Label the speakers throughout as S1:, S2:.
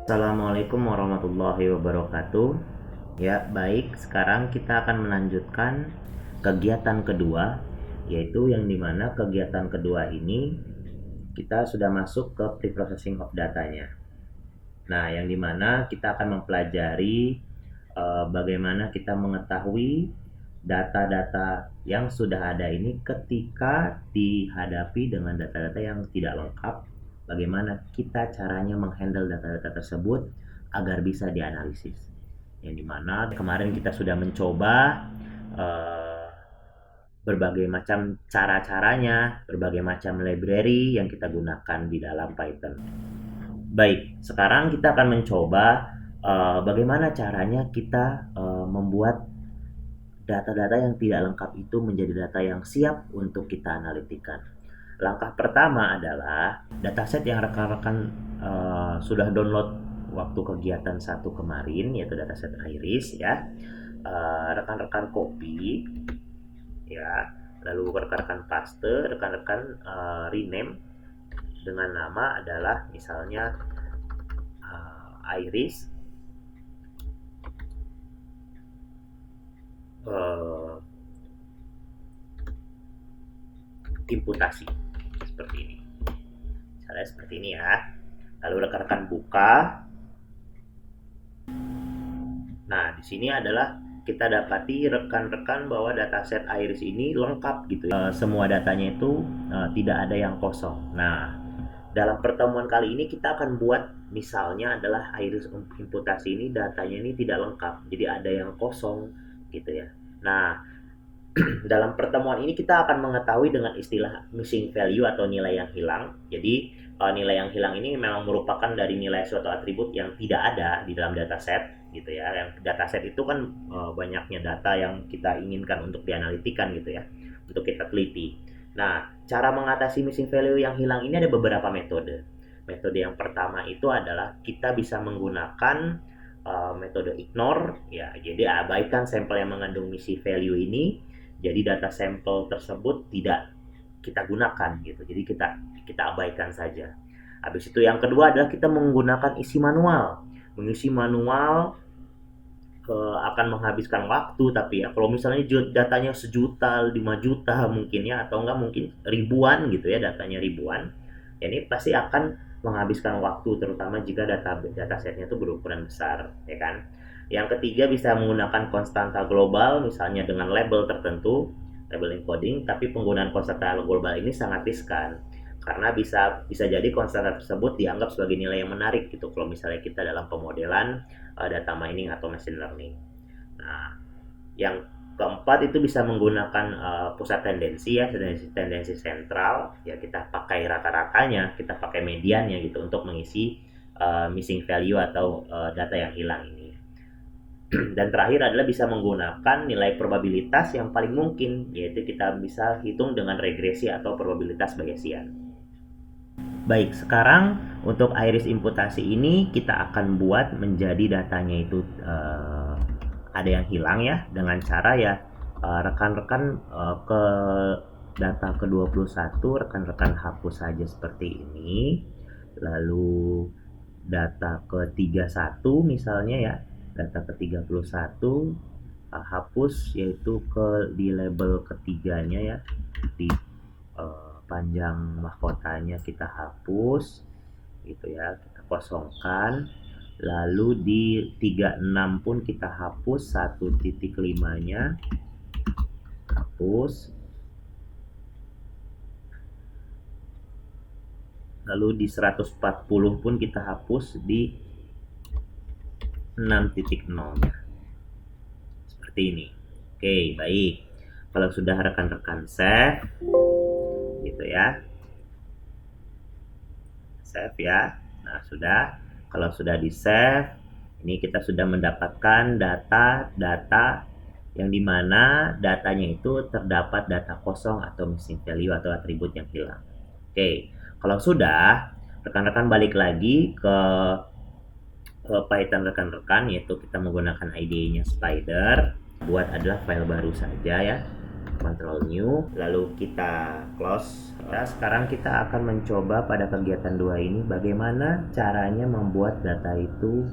S1: Assalamualaikum warahmatullahi wabarakatuh. Ya, baik. Sekarang kita akan melanjutkan kegiatan kedua, yaitu yang dimana kegiatan kedua ini kita sudah masuk ke pre-processing of datanya. Nah, yang dimana kita akan mempelajari bagaimana kita mengetahui data-data yang sudah ada ini ketika dihadapi dengan data-data yang tidak lengkap, bagaimana kita caranya menghandle data-data tersebut agar bisa dianalisis. Yang dimana kemarin kita sudah mencoba uh, berbagai macam cara-caranya, berbagai macam library yang kita gunakan di dalam Python. Baik, sekarang kita akan mencoba bagaimana caranya kita membuat data-data yang tidak lengkap itu menjadi data yang siap untuk kita analitikan. Langkah pertama adalah dataset yang rekan-rekan sudah download waktu kegiatan satu kemarin, yaitu dataset Iris ya. Rekan-rekan copy ya, lalu rekan-rekan paste, rekan-rekan rename dengan nama adalah misalnya Iris imputasi seperti ini. Misalnya seperti ini ya. Lalu rekan-rekan buka. Nah, di sini adalah kita dapati rekan-rekan bahwa dataset Iris ini lengkap gitu ya. Semua datanya itu tidak ada yang kosong. Nah, dalam pertemuan kali ini kita akan buat misalnya adalah Iris imputasi ini datanya ini tidak lengkap. Jadi ada yang kosong gitu ya. Nah, dalam pertemuan ini kita akan mengetahui dengan istilah missing value atau nilai yang hilang. Jadi nilai yang hilang ini memang merupakan dari nilai suatu atribut yang tidak ada di dalam dataset gitu ya. Yang dataset itu kan banyaknya data yang kita inginkan untuk dianalitikan gitu ya, untuk kita teliti. Nah, cara mengatasi missing value yang hilang ini ada beberapa metode. Metode yang pertama itu adalah kita bisa menggunakan metode ignore ya. Jadi abaikan sampel yang mengandung missing value ini. Jadi data sampel tersebut tidak kita gunakan gitu. Jadi kita abaikan saja. Habis itu yang kedua adalah kita menggunakan isi manual. Mengisi manual akan menghabiskan waktu, tapi ya kalau misalnya datanya 1 juta, 5 juta mungkin ya, atau enggak mungkin ribuan gitu ya, datanya ribuan. Ya ini pasti akan menghabiskan waktu, terutama jika datasetnya itu berukuran besar, ya kan. Yang ketiga bisa menggunakan konstanta global, misalnya dengan label tertentu, label encoding, tapi penggunaan konstanta global ini sangat riskan karena bisa jadi konstanta tersebut dianggap sebagai nilai yang menarik gitu kalau misalnya kita dalam pemodelan data mining atau machine learning. Nah, yang keempat itu bisa menggunakan pusat tendensi ya, tendensi sentral ya, kita pakai rata-ratanya, kita pakai mediannya gitu untuk mengisi missing value atau data yang hilang ini. Dan terakhir adalah bisa menggunakan nilai probabilitas yang paling mungkin, yaitu kita bisa hitung dengan regresi atau probabilitas Bayesian. Baik, sekarang untuk Iris imputasi ini kita akan buat menjadi datanya itu ada yang hilang ya, dengan cara ya rekan-rekan ke data ke-21 rekan-rekan hapus saja seperti ini. Lalu data ke-31 misalnya ya, data ke-31 hapus, yaitu di label ketiganya ya, di panjang mahkotanya kita hapus gitu ya, kita kosongkan. Lalu di 36 pun kita hapus 1.5-nya, hapus. Lalu di 140 pun kita hapus di 6.0-nya. Seperti ini. Oke, baik. Kalau sudah rekan-rekan save gitu ya. Save ya. Nah, sudah. Kalau sudah di save, ini kita sudah mendapatkan data yang dimana datanya itu terdapat data kosong atau missing value atau atribut yang hilang. Oke, kalau sudah, rekan-rekan balik lagi ke Python rekan-rekan, yaitu kita menggunakan IDE-nya Spider. Buat adalah file baru saja ya. Ctrl New, lalu kita close. Nah, sekarang kita akan mencoba pada kegiatan 2 ini bagaimana caranya membuat data itu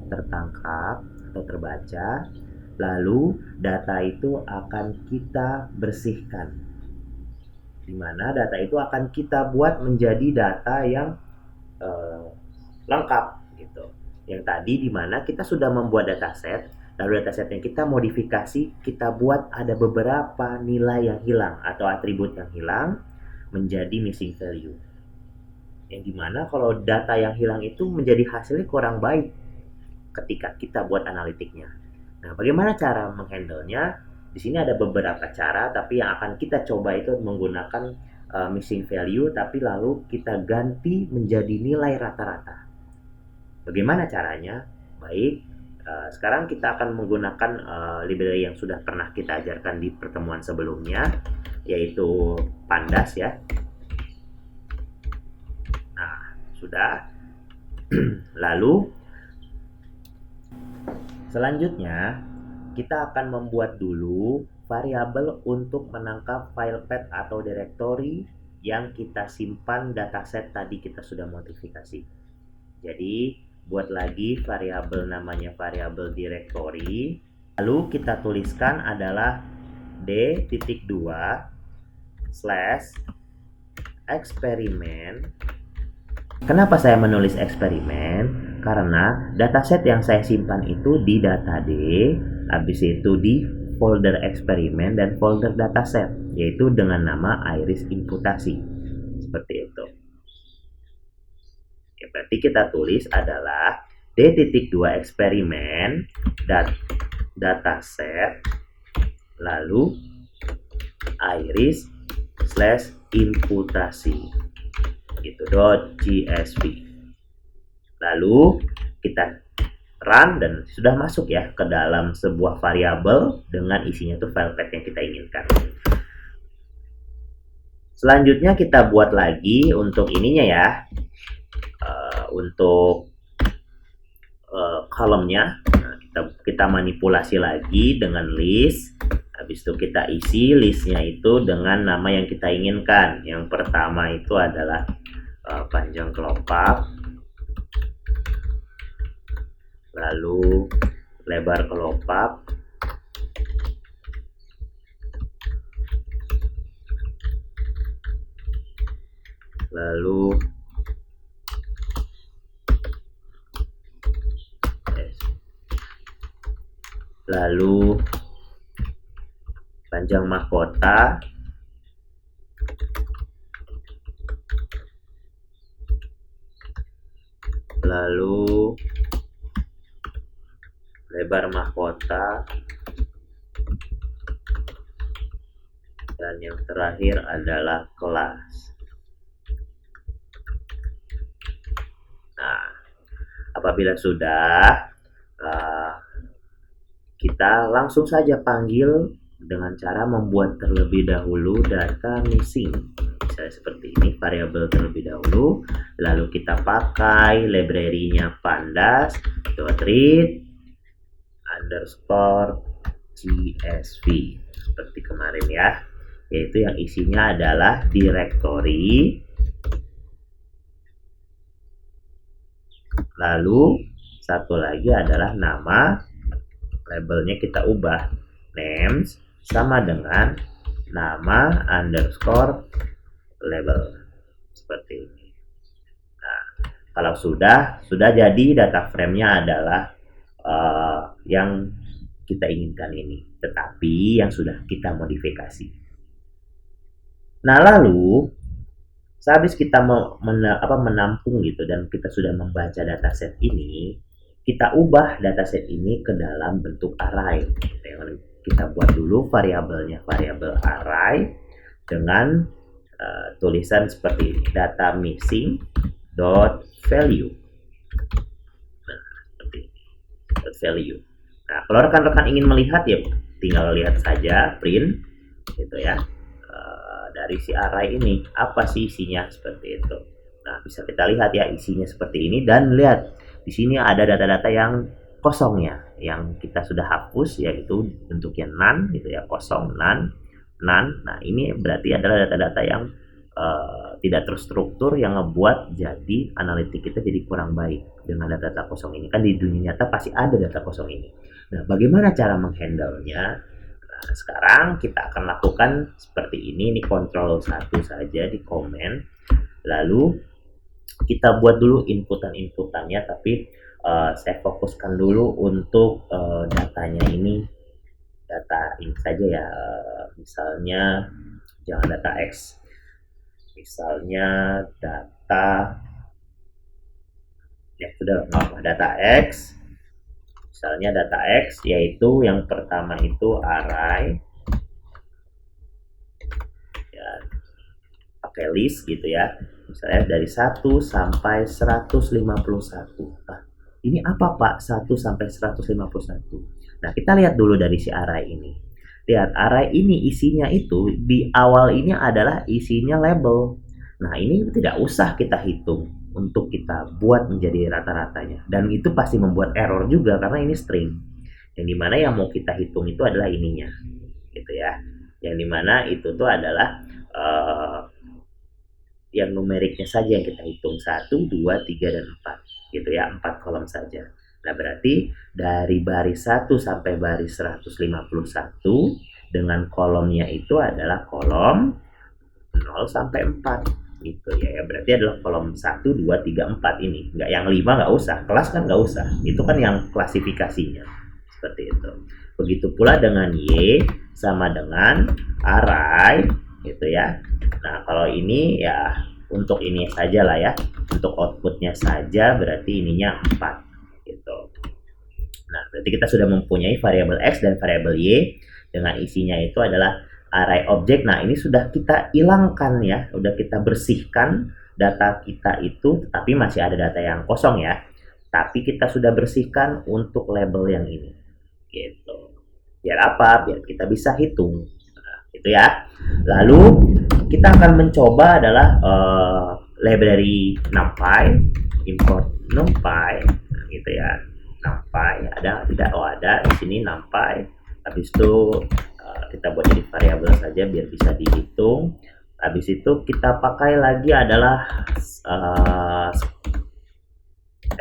S1: tertangkap atau terbaca, lalu data itu akan kita bersihkan, di mana data itu akan kita buat menjadi data yang lengkap gitu. Yang tadi di mana kita sudah membuat dataset, lalu dataset yang kita modifikasi, kita buat ada beberapa nilai yang hilang atau atribut yang hilang menjadi missing value. Yang dimana kalau data yang hilang itu menjadi hasilnya kurang baik ketika kita buat analitiknya. Nah, bagaimana cara menghandlenya? Di sini ada beberapa cara, tapi yang akan kita coba itu menggunakan missing value, tapi lalu kita ganti menjadi nilai rata-rata. Bagaimana caranya? Baik, sekarang kita akan menggunakan library yang sudah pernah kita ajarkan di pertemuan sebelumnya, yaitu Pandas ya. Nah, sudah. Lalu selanjutnya kita akan membuat dulu variabel untuk menangkap file path atau directory yang kita simpan dataset tadi kita sudah modifikasi. Jadi buat lagi variabel namanya variabel directory, lalu kita tuliskan adalah d.2/eksperimen. Kenapa saya menulis eksperimen? Karena dataset yang saya simpan itu di data D, habis itu di folder eksperimen dan folder dataset, yaitu dengan nama iris imputasi. Seperti itu. Ya, berarti kita tulis adalah d.2 eksperimen dan dataset, lalu iris /imputasi gitu .csv. Lalu kita run dan sudah masuk ya ke dalam sebuah variabel dengan isinya tuh file path yang kita inginkan. Selanjutnya kita buat lagi untuk ininya ya, untuk kolomnya. Nah, kita manipulasi lagi dengan list. Habis itu kita isi listnya itu dengan nama yang kita inginkan. Yang pertama itu adalah panjang kelopak, lalu lebar kelopak, lalu panjang mahkota, lalu lebar mahkota, dan yang terakhir adalah kelas. Nah, apabila sudah, kita langsung saja panggil dengan cara membuat terlebih dahulu data missing. Misalnya seperti ini, variabel terlebih dahulu, lalu kita pakai library-nya pandas.read _csv seperti kemarin ya, yaitu yang isinya adalah directory, lalu satu lagi adalah nama, labelnya kita ubah names sama dengan nama _label seperti ini. Nah, kalau sudah jadi data frame-nya adalah yang kita inginkan ini, tetapi yang sudah kita modifikasi. Nah, lalu sehabis kita menampung gitu dan kita sudah membaca dataset ini, kita ubah dataset ini ke dalam bentuk array. Kita buat dulu variabelnya variabel array dengan tulisan seperti ini, data missing .value. Nah, seperti ini, .value. Nah, kalau rekan-rekan ingin melihat ya tinggal lihat saja print gitu ya, dari si array ini apa sih isinya seperti itu. Nah, bisa kita lihat ya isinya seperti ini, dan lihat di sini ada data-data yang kosongnya yang kita sudah hapus, yaitu bentuknya none gitu ya, kosong none. none. Nah, ini berarti adalah data-data yang tidak terstruktur yang ngebuat jadi analitik kita jadi kurang baik dengan data-data kosong ini. Kan di dunia nyata pasti ada data kosong ini. Nah, bagaimana cara menghandle-nya? Nah, sekarang kita akan lakukan seperti ini. Ini Ctrl 1 saja di komen. Lalu kita buat dulu inputan-inputannya, tapi saya fokuskan dulu untuk datanya ini. Data ini saja ya, misalnya jangan data X, misalnya data ya sudah data X, misalnya data X, yaitu yang pertama itu array ya, pakai list gitu ya, misalnya dari 1 sampai 151. Nah, ini apa Pak 1 sampai 151? Nah, kita lihat dulu dari si array ini. Lihat, array ini isinya itu di awal ini adalah isinya label. Nah, ini tidak usah kita hitung untuk kita buat menjadi rata-ratanya. Dan itu pasti membuat error juga karena ini string. Yang dimana yang mau kita hitung itu adalah ininya. Gitu ya. Yang dimana itu tuh adalah yang numeriknya saja yang kita hitung. 1, 2, 3, dan 4. Gitu ya, 4 kolom saja. Nah, berarti dari baris 1 sampai baris 151 dengan kolomnya itu adalah kolom 0 sampai 4 gitu ya. Berarti adalah kolom 1, 2, 3, 4 ini. Enggak, yang 5 nggak usah, kelas kan nggak usah. Itu kan yang klasifikasinya. Seperti itu. Begitu pula dengan Y sama dengan array gitu ya. Nah, kalau ini ya untuk ini saja lah ya. Untuk outputnya saja berarti ininya 4 gitu. Nah, berarti kita sudah mempunyai variabel X dan variabel Y dengan isinya itu adalah array objek. Nah, ini sudah kita hilangkan ya, sudah kita bersihkan data kita itu, tapi masih ada data yang kosong ya. Tapi kita sudah bersihkan untuk label yang ini. Gitu. Biar apa? Biar kita bisa hitung. Nah, gitu ya. Lalu kita akan mencoba adalah library NumPy, import NumPy gitu ya. NumPy ada tidak? Oh, ada di sini NumPy. Habis itu kita buat jadi variabel saja biar bisa dihitung. Habis itu kita pakai lagi adalah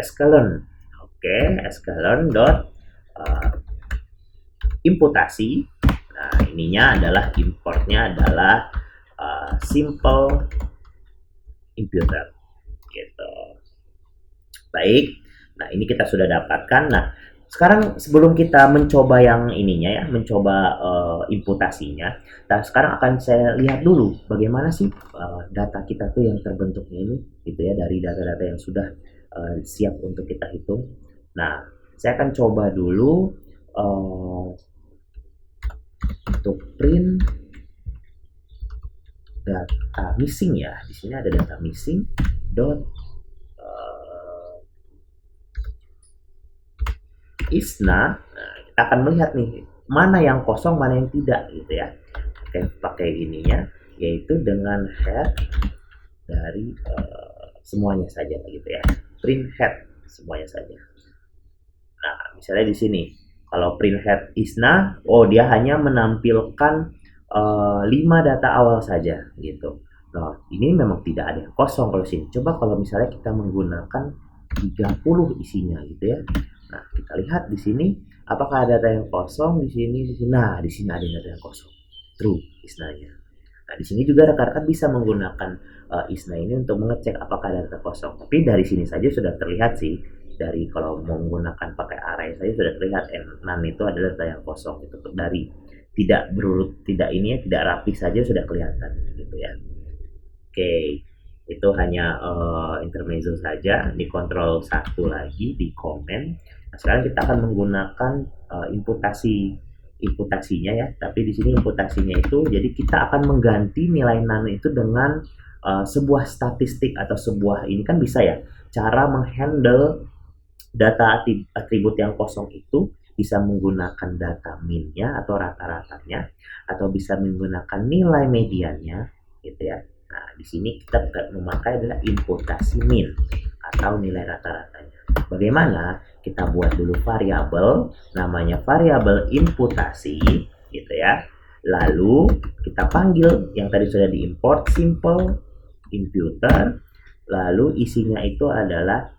S1: sklearn. Oke, sklearn dot imputasi. Nah, ininya adalah importnya adalah simple imputer gitu. Baik. Nah, ini kita sudah dapatkan. Nah, sekarang sebelum kita mencoba yang ininya ya, mencoba imputasinya, nah sekarang akan saya lihat dulu bagaimana sih data kita tuh yang terbentuknya ini gitu ya, dari data-data yang sudah siap untuk kita hitung. Nah, saya akan coba dulu untuk print data missing ya. Di sini ada data missing dot isna. Nah, kita akan melihat nih mana yang kosong, mana yang tidak gitu ya. Oke, pakai ininya yaitu dengan head dari semuanya saja gitu ya. Print head semuanya saja. Nah, misalnya di sini kalau print head isna, oh dia hanya menampilkan 5 data awal saja gitu. Nah, ini memang tidak ada yang kosong kalau sini. Coba kalau misalnya kita menggunakan 30 isinya gitu ya. Nah, kita lihat di sini apakah ada data yang kosong di sini, di sini. Nah, di sini ada data yang kosong. True isnanya. Nah, di sini juga rekan-rekan bisa menggunakan isna ini untuk mengecek apakah ada data kosong. Tapi dari sini saja sudah terlihat sih, dari kalau menggunakan pakai array saja sudah terlihat none itu adalah data yang kosong itu. Dari tidak berurut, tidak ini ya, tidak rapi saja sudah kelihatan gitu ya. Oke. Itu hanya intermezzo saja. Di Ctrl 1 lagi di komen. Nah, sekarang kita akan menggunakan imputasinya ya, tapi di sini imputasinya itu jadi kita akan mengganti nilai none itu dengan sebuah statistik atau sebuah, ini kan bisa ya, cara menghandle data atribut yang kosong itu bisa menggunakan data min-nya atau rata-ratanya, atau bisa menggunakan nilai mediannya gitu ya. Nah, di sini kita memakai adalah imputasi min atau nilai rata-ratanya. Bagaimana? Kita buat dulu variabel namanya variabel imputasi gitu ya. Lalu kita panggil yang tadi sudah diimport simple imputer, lalu isinya itu adalah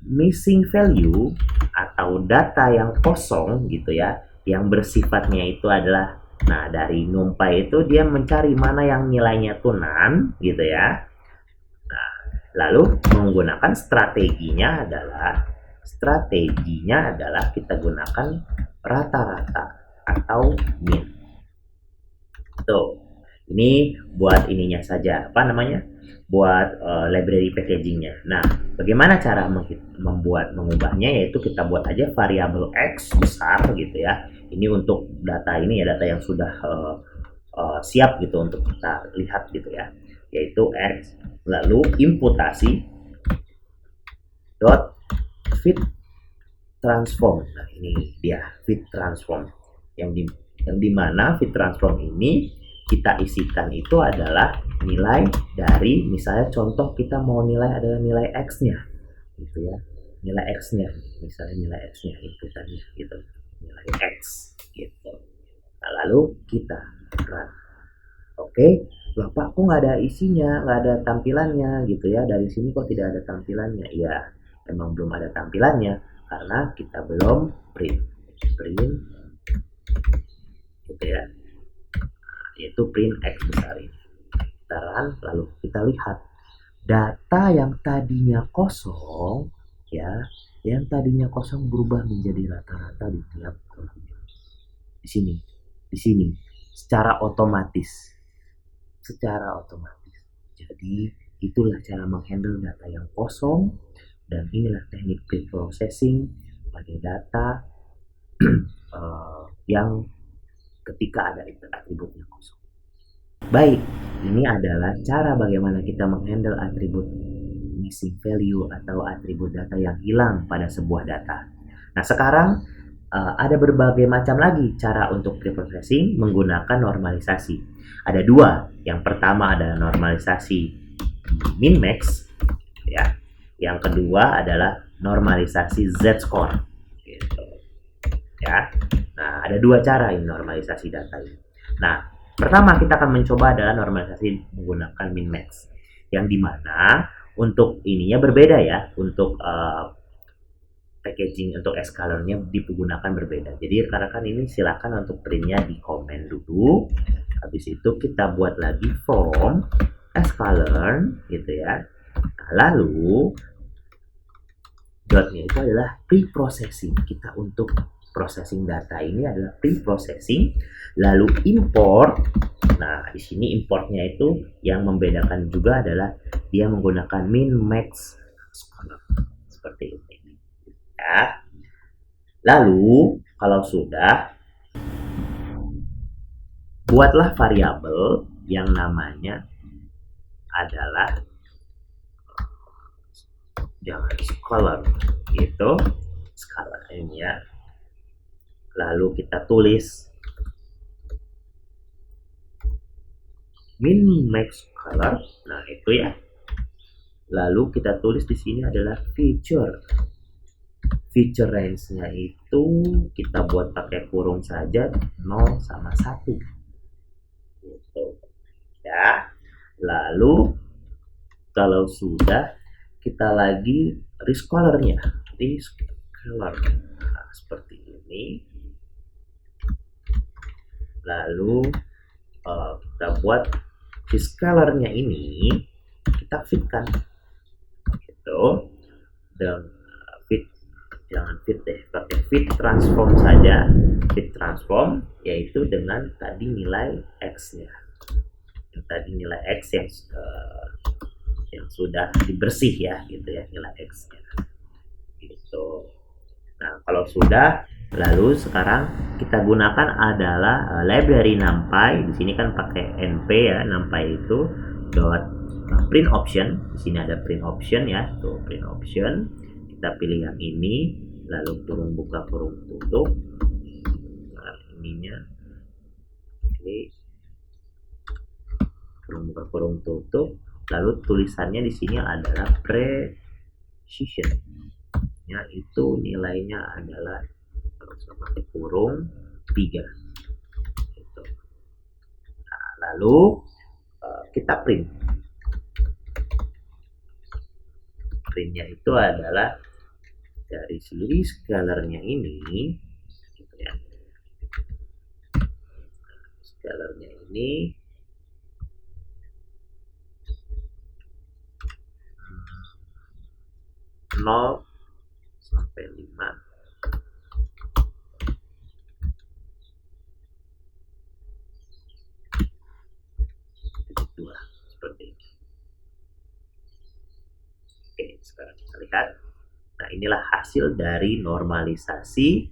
S1: missing value atau data yang kosong gitu ya, yang bersifatnya itu adalah, nah dari NumPy itu dia mencari mana yang nilainya tuh none gitu ya. Nah, lalu menggunakan strateginya adalah kita gunakan rata-rata atau min. Tuh, ini buat ininya saja, apa namanya? Buat library packagingnya. Nah, bagaimana cara mengubahnya? Yaitu kita buat aja variabel x besar gitu ya. Ini untuk data ini ya, data yang sudah siap gitu untuk kita lihat gitu ya, yaitu x. Lalu imputasi dot fit transform. Nah, ini dia fit transform yang di mana fit transform ini kita isikan itu adalah nilai dari, misalnya contoh kita mau nilai adalah nilai x-nya gitu ya, nilai x-nya, misalnya nilai x-nya inputannya gitu, nilai x gitu. Nah, lalu kita run. Oke, Bapak kok nggak ada isinya, nggak ada tampilannya gitu ya, dari sini kok tidak ada tampilannya? Iya, emang belum ada tampilannya karena kita belum print gitu ya, yaitu print x besar ini. Kita run, lalu kita lihat data yang tadinya kosong ya, yang tadinya kosong berubah menjadi rata-rata di tiap kolom. Di sini secara otomatis. Jadi itulah cara menghandle data yang kosong, dan inilah teknik pre-processing pada data yang ketika ada atributnya kosong. Baik, ini adalah cara bagaimana kita menghandle atribut missing value atau atribut data yang hilang pada sebuah data. Nah, sekarang ada berbagai macam lagi cara untuk pre-processing menggunakan normalisasi. Ada dua. Yang pertama adalah normalisasi min-max ya. Yang kedua adalah normalisasi z-score gitu ya. Nah, ada dua cara ini normalisasi data ini. Nah, pertama kita akan mencoba adalah normalisasi menggunakan min-max, yang dimana untuk ininya berbeda ya, untuk packaging untuk scalarnya digunakan berbeda. Jadi rekan-rekan ini silakan untuk printnya di komen dulu. Habis itu kita buat lagi from scalar gitu ya. Nah, lalu dotnya itu adalah pre-processing. Kita untuk processing data ini adalah pre-processing, lalu import. Nah, di sini importnya itu yang membedakan juga adalah dia menggunakan min max scalar seperti ini ya. Lalu kalau sudah, buatlah variabel yang namanya adalah jangan scalar gitu, scalar ini ya. Lalu kita tulis min max scalar. Nah, itu ya. Lalu kita tulis di sini adalah feature range-nya itu kita buat pakai kurung saja, 0 sama 1 gitu ya. Lalu kalau sudah, kita lagi rescaler-nya, nah, seperti ini. Lalu kita buat rescaler-nya ini kita fitkan gitu, dan jangan fit deh, pakai fit transform saja. Fit transform yaitu dengan tadi nilai x-nya, yang tadi nilai x yang sudah dibersih ya gitu ya, nilai x-nya gitu. Nah, kalau sudah, lalu sekarang kita gunakan adalah library NumPy. Di sini kan pakai np ya, NumPy itu dot print option. Di sini ada print option ya, tuh print option. Kita pilih yang ini, lalu kurung buka kurung tutup. Nah, ininya oke, kurung buka kurung tutup. Lalu tulisannya di sini adalah precision ya, itu nilainya adalah pakai kurung 3 gitu. Lalu kita printnya itu adalah dari sini scalarnya ini gitu ya. Scalarnya ini nol sampai 5 2 seperti ini. Oke, sekarang kita lihat. Nah, inilah hasil dari normalisasi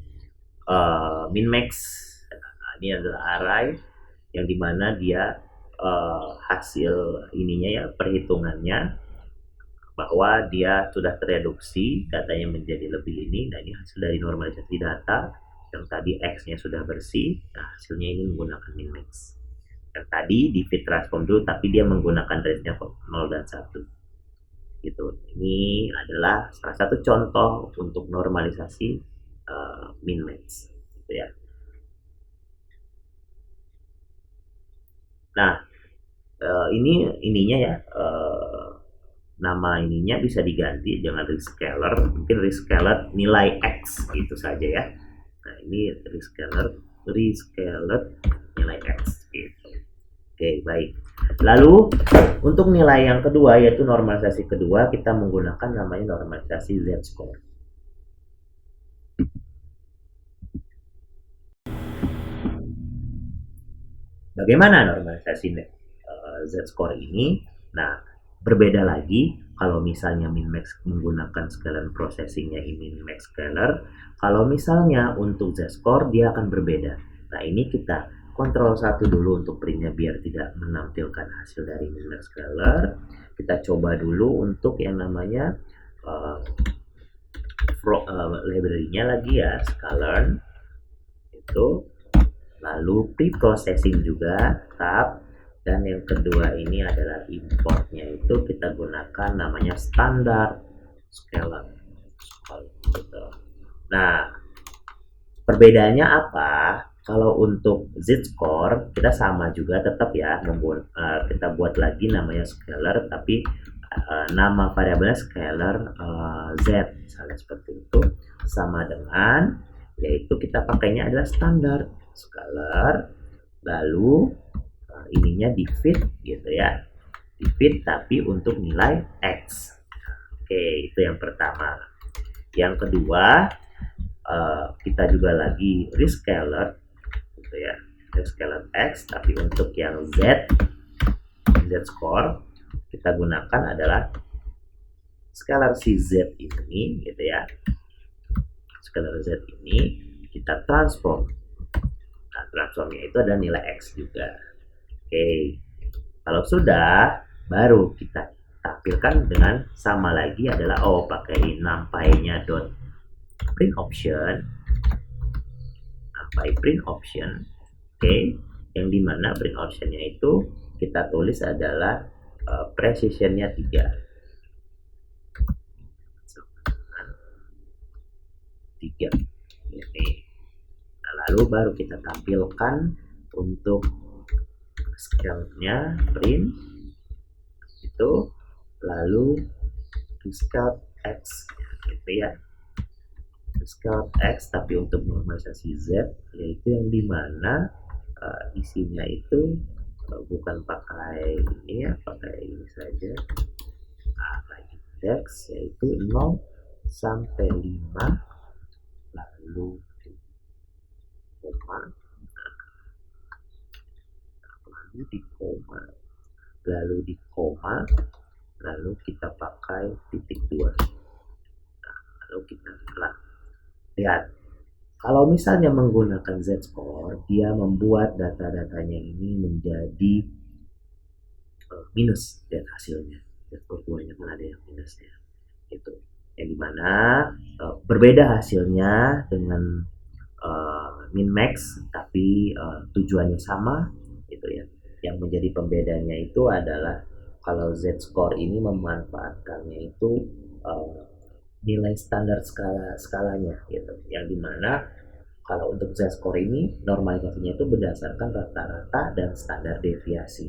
S1: min max. Nah, ini adalah array yang dimana dia hasil ininya ya, perhitungannya bahwa dia sudah tereduksi, datanya menjadi lebih ini. Nah, ini hasil dari normalisasi data. Yang tadi X-nya sudah bersih, nah hasilnya ini menggunakan min max. Yang tadi di fit transform dulu, tapi dia menggunakan range-nya 0 dan 1. Gitu. Ini adalah salah satu contoh untuk normalisasi min max, gitu ya. Nah, ininya ya, nama ininya bisa diganti dengan rescaler, mungkin rescaler nilai X itu saja ya. Nah, ini rescaler nilai X gitu. Oke, baik. Lalu untuk nilai yang kedua, yaitu normalisasi kedua, kita menggunakan namanya normalisasi z-score. Bagaimana normalisasi z-score ini? Nah, berbeda lagi kalau misalnya min-max menggunakan scalar processingnya ini min-max scalar. Kalau misalnya untuk z-score dia akan berbeda. Nah, ini kita kontrol satu dulu untuk printnya biar tidak menampilkan hasil dari min-max scalar. Kita coba dulu untuk yang namanya library-nya lagi ya, scalar itu. Lalu pre-processing juga tab, dan yang kedua ini adalah importnya, itu kita gunakan namanya standar scalar gitu. Nah, perbedaannya apa? Kalau untuk z-score kita sama juga tetap ya, kita buat lagi namanya scalar, tapi nama variabelnya scalar z misalnya seperti itu, sama dengan yaitu kita pakainya adalah standar scalar, lalu ininya di fit gitu ya, di fit tapi untuk nilai X. Oke, itu yang pertama. Yang kedua, kita juga lagi rescaler gitu ya, rescaler X, tapi untuk yang Z score kita gunakan adalah scalar si Z ini gitu ya. Scalar Z ini kita transform. Nah, transformnya itu ada nilai X juga. Oke, kalau sudah, baru kita tampilkan dengan sama lagi adalah pakai numpy-nya dot print option, numpy print option. Oke, yang dimana print optionnya itu kita tulis adalah precision-nya 3. Ini. Lalu baru kita tampilkan untuk scale-nya print itu, lalu scale X gitu ya, scale X tapi untuk normalisasi Z, yaitu yang dimana isinya itu bukan pakai ini ya, pakai ini saja, lagi X yaitu 0 sampai 5, lalu koma, lalu di koma, lalu kita pakai titik 2. Nah, lalu kita lihat, kalau misalnya menggunakan z-score, dia membuat data-datanya ini menjadi minus dan hasilnya. Z-score 2-nya kan ada yang minusnya gitu. Yang dimana berbeda hasilnya dengan min max, tapi tujuannya sama gitu ya. Yang menjadi pembedanya itu adalah kalau z-score ini memanfaatkannya itu nilai standar skalanya gitu, yang dimana Kalau untuk Z-score ini, normalisasinya itu berdasarkan rata-rata dan standar deviasi.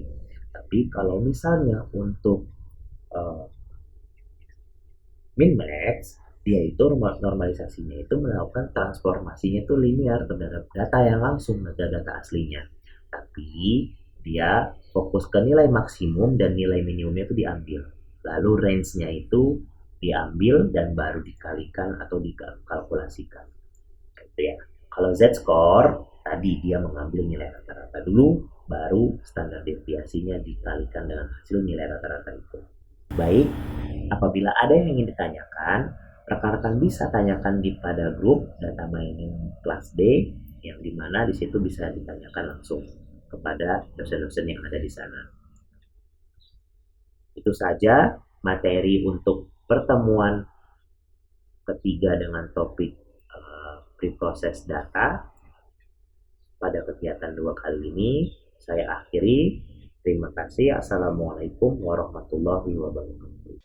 S1: Tapi kalau misalnya untuk uh, min-max, dia itu normalisasinya itu melakukan transformasinya itu linear terhadap data yang langsung, data aslinya. Tapi dia fokus ke nilai maksimum dan nilai minimumnya itu diambil. Lalu range-nya itu diambil dan baru dikalikan atau dikalkulasikan. Gitu ya. Kalau Z-score, tadi dia mengambil nilai rata-rata dulu, baru standar deviasinya dikalikan dengan hasil nilai rata-rata itu. Baik, apabila ada yang ingin ditanyakan, rekan-rekan bisa tanyakan di pada grup data mining kelas D, yang dimana di situ bisa ditanyakan langsung kepada dosen-dosen yang ada di sana. Itu saja materi untuk pertemuan ketiga dengan topik preprocess data pada kegiatan 2 kali ini. Saya akhiri. Terima kasih. Assalamualaikum warahmatullahi wabarakatuh.